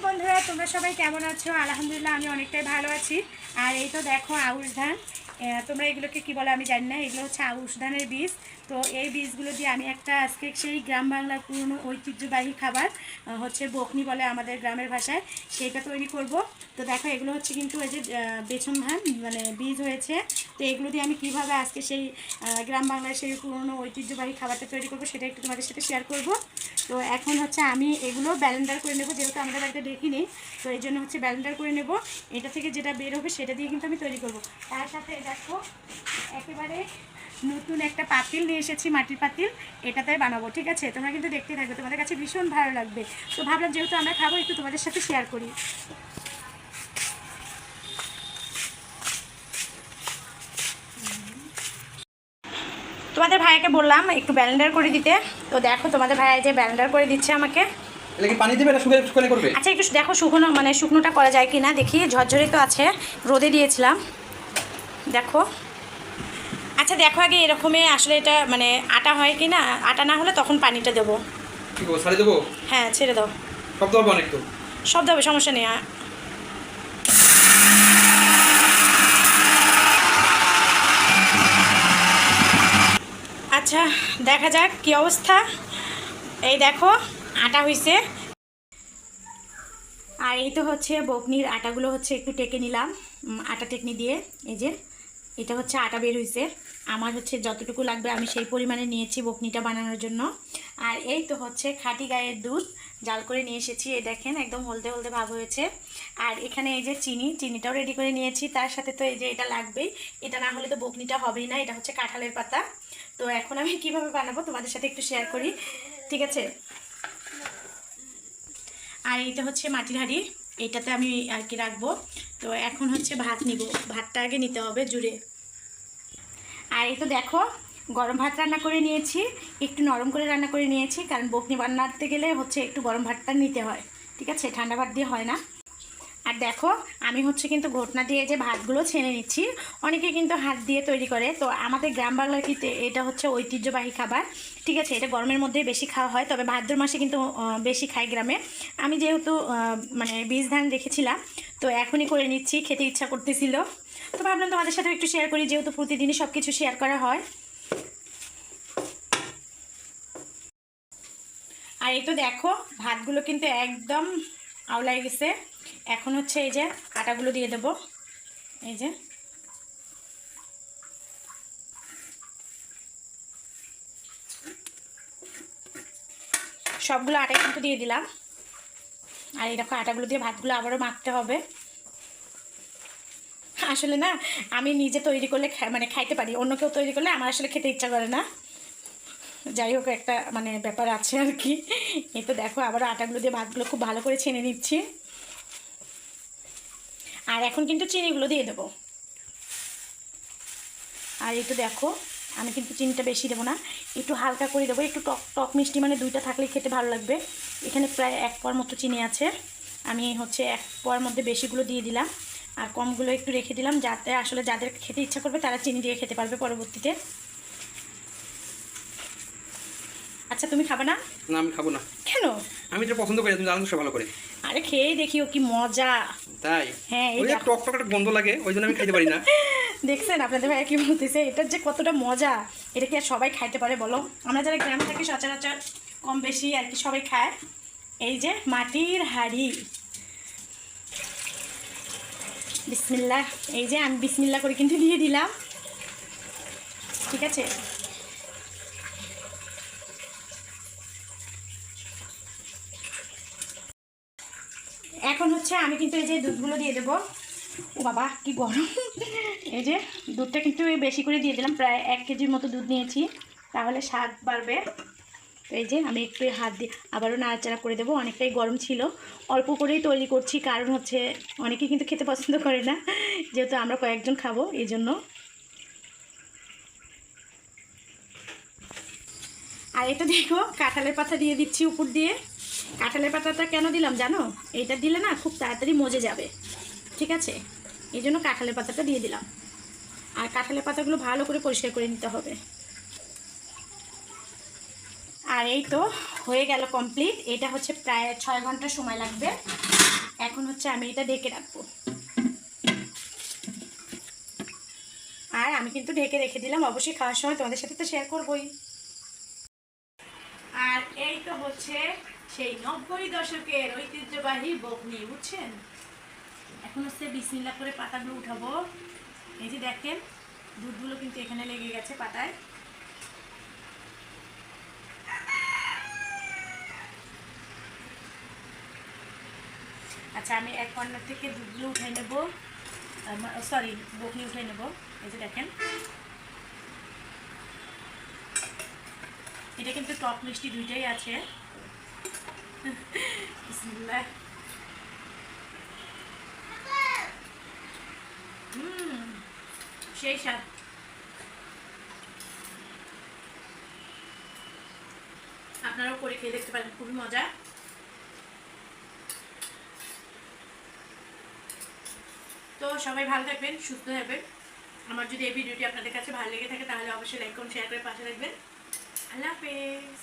বন্ধুরা, তোমরা সবাই কেমন আছো? আলহামদুলিল্লাহ আমি অনেকটাই ভালো আছি। আর এই তো দেখো আউশ ধান, তোমরা এগুলোকে কি বলো আমি জানি না, এগুলো হচ্ছে আউশ ধানের বীজ। তো এই বীজগুলো দিয়ে আমি একটা আজকে সেই গ্রাম বাংলার পুরনো ঐতিহ্যবাহী খাবার হচ্ছে বকনি বলে আমাদের গ্রামের ভাষায়, সেইটা তৈরি করব। তো দেখো এগুলো হচ্ছে কিন্তু এই যে বেছন ধান মানে বীজ হয়েছে। তো এগুলো দিয়ে আমি কীভাবে আজকে সেই গ্রাম বাংলার সেই পুরনো ঐতিহ্যবাহী খাবারটা তৈরি করব সেটা একটু তোমাদের সাথে শেয়ার করব। তো এখন হচ্ছে আমি এগুলো ব্লেন্ডার করে নেব, যেহেতু আমাদের বাড়িতে ডেকি নেই, তো এই জন্য হচ্ছে ব্লেন্ডার করে নেব। এটা থেকে যেটা বের হবে সেটা দিয়ে কিন্তু আমি তৈরি করব। তার সাথে দেখো একেবারে নতুন একটা পাতিল নিয়ে এসেছি, মাটির পাতিল, এটাতে বানাবো। ঠিক আছে, তোমরা কিন্তু দেখতে থাকবে, তোমাদের কাছে ভীষণ ভালো লাগবে। তো ভাবলাম যেহেতু আমরা খাবো একটু তোমাদের সাথে শেয়ার করি। তোমাদের ভাইয়াকে বললাম একটু ব্লেন্ডার করে দিতে, তো দেখো তোমাদের ভাইয়া যে ব্লেন্ডার করে দিচ্ছে আমাকে। এটা কি পানি দিবে না শুকনো করবে? আচ্ছা একটু দেখো শুকনো মানে শুকনোটা করা যায় কি না দেখি, ঝরঝরে তো আছে, রোদে দিয়েছিলাম দেখো। আচ্ছা দেখো আগে এরকমই আসলে এটা মানে আটা হয় কি না, আটা না হলে তখন পানিটা দেবো। কি করবো, ছাড়ে দেবো? হ্যাঁ ছেড়ে দাও, শব্দ হবে অনেক তো। সব দেবে, সমস্যা নেই। আচ্ছা দেখা যাক কি অবস্থা। এই দেখো আটা হয়েছে। আর এই তো হচ্ছে বকনির আটাগুলো হচ্ছে একটু টেকে নিলাম আটা টেকনি দিয়ে। এই যে এটা হচ্ছে আটা বের হয়েছে, আমার হচ্ছে যতটুকু লাগবে আমি সেই পরিমাণে নিয়েছি বকনিটা বানানোর জন্য। আর এই তো হচ্ছে খাঁটি গায়ের দুধ জাল করে নিয়ে এসেছি, এই দেখেন একদম হলদে হলদে ভাব হয়েছে। আর এখানে এই যে চিনিটাও রেডি করে নিয়েছি, তার সাথে তো এই যে এটা লাগবেই, এটা না হলে তো বকনিটা হবেই না। এটা হচ্ছে কাঁঠালের পাতা। তো এখন আমি কিভাবে বানাবো তোমাদের সাথে একটু শেয়ার করি, ঠিক আছে। আর এইটা হচ্ছে মাটির হাঁড়ি, এইটাতে আমি আর কি রাখবো। তো এখন হচ্ছে ভাত নিব, ভাতটা আগে নিতে হবে জুড়ে। আর এই তো দেখো গরম ভাত রান্না করে নিয়েছি, একটু নরম করে রান্না করে নিয়েছি, কারণ বকনি বানাতে গেলে হচ্ছে একটু গরম ভাতটা নিতে হয়, ঠিক আছে, ঠান্ডা ভাত দিয়ে হয় না। আর দেখো আমি হচ্ছে কিন্তু ঘটনা দিয়ে যে ভাতগুলো ছেনে নিচ্ছি, অনেকে কিন্তু হাত দিয়ে তৈরি করে, তো আমাদের গ্রাম বাংলার কিন্তু এটা হচ্ছে ঐতিহ্যবাহী খাবার, ঠিক আছে। এটা গরমের মধ্যে বেশি খাওয়া হয়, তবে ভাদ্র মাসে কিন্তু বেশি খাই গ্রামে। আমি যেহেতু মানে বীজ ধান রেখেছিলাম, তো এখনই করে নিচ্ছি, খেতে ইচ্ছা করতেছিল, তো ভাবলাম তোমাদের সাথে একটু শেয়ার করি, যেহেতু প্রতিদিনই সব কিছু শেয়ার করা হয়। আর এই তো দেখো ভাতগুলো কিন্তু একদম আওলাই গেছে। এখন হচ্ছে এই যে আটাগুলো দিয়ে দেবো, এই যে সবগুলো আটাই কিন্তু দিয়ে দিলাম। আর এই দেখো আটাগুলো দিয়ে ভাতগুলো আবারও মাখতে হবে। আসলে না আমি নিজে তৈরি করলে মানে খাইতে পারি, অন্য কেউ তৈরি করলে আমার আসলে খেতে ইচ্ছা করে না। যাই হোক একটা মানে ব্যাপার আছে আর কি। এই তো দেখো আবারও আটাগুলো দিয়ে ভাতগুলো খুব ভালো করে ছেনে নিচ্ছি। আর এখন কিন্তু চিনিগুলো দিয়ে দেবো। আর এই তো দেখো আমি কিন্তু চিনিটা বেশি দেবো না, একটু হালকা করে দেবো, একটু টক টক মিষ্টি মানে দুইটা থাকলেই খেতে ভালো লাগবে। এখানে প্রায় 1 পোয়ার মতো চিনি আছে, আমি হচ্ছে 1 পোয়ার মধ্যে বেশিগুলো দিয়ে দিলাম, আর কমগুলো একটু রেখে দিলাম, যাতে আসলে যাদের খেতে ইচ্ছা করবে তারা চিনি দিয়ে খেতে পারবে পরবর্তীতে। আচ্ছা তুমি খাবে না? না আমি খাবো না। কেন? আমি যেটা পছন্দ করি তুমি জানো তো ভালো করে। আরে খেয়ে দেখিও কি মজা। তাই? হ্যাঁ ওই যে টক টক একটা গন্ধ লাগে, ওই জন্য আমি খাইতে পারি না। দেখছেন আপনাদের ভাইয়া কি বলতেছে, এটার যে কতটা মজা, এটা কি আর সবাই খাইতে পারে বলো? আমরা যারা গ্রামে থাকি সচরাচর কম বেশি আর কি সবাই খায়। এই যে মাটির হাঁড়ি, বিসমিল্লাহ, এই যে আমি বিসমিল্লাহ করে কিন্তু দিয়ে দিলাম, ঠিক আছে। এখন হচ্ছে আমি কিন্তু এই যে দুধগুলো দিয়ে দেবো। ও বাবা কি গরম। এই যে দুধটা কিন্তু বেশি করে দিয়ে দিলাম, প্রায় 1 কেজির মতো দুধ নিয়েছি, তাহলে স্বাদ বাড়বে। তো এই যে আমি একটু হাত দিয়ে আবারও নাড়াচাড়া করে দেবো, অনেকটাই গরম ছিল, অল্প করেই তৈরি করছি, কারণ হচ্ছে অনেকে কিন্তু খেতে পছন্দ করে না, যেহেতু আমরা কয়েকজন খাবো এই জন্য। আর এটা দেখো কাঁঠালের পাতা দিয়ে দিচ্ছি উপর দিয়ে। কাঁঠালের পাতাটা কেন দিলাম জানো? এইটা দিলে না খুব তাড়াতাড়ি মজে যাবে, ঠিক আছে, এই জন্য কাঁঠালের পাতাটা দিয়ে দিলাম। আর কাঁঠালের পাতাগুলো ভালো করে পরিষ্কার করে নিতে হবে। আর এই তো হয়ে গেল কমপ্লিট। এটা হচ্ছে প্রায় 6 ঘন্টা সময় লাগবে। এখন হচ্ছে আমি এটা ঢেকে রাখবো। আর আমি কিন্তু ঢেকে রেখে দিলাম, অবশ্যই খাওয়ার সময় তোমাদের সাথে তো শেয়ার করবোই। আর এই তো হচ্ছে সেই 90 দশকের ঐতিহ্যবাহী বকনি, বুঝছেন। এখন হচ্ছে বিসমিল্লাহ করে পাতাগুলো উঠাবো। এই যে দেখেন দুধগুলো কিন্তু এখানে লেগে গেছে পাতায়। আচ্ছা, আমি এক কর্নার থেকে দুধগুলো উঠে নেব, সরি বকনি উঠে নেব। এই যে দেখেন, এটা কিন্তু টক মিষ্টি দুইটাই আছে। বিসমিল্লাহ। সেই স্বাদ। আপনারাও করে খেয়ে দেখতে পারেন, খুবই মজা। তো সবাই ভালো থাকবেন, সুস্থ থাকবেন। আমার যদি এই ভিডিওটি আপনাদের কাছে ভালো লেগে থাকে তাহলে অবশ্যই লাইক করুন, শেয়ার করে পাশে রাখবেন। আল্লাহ হাফেজ।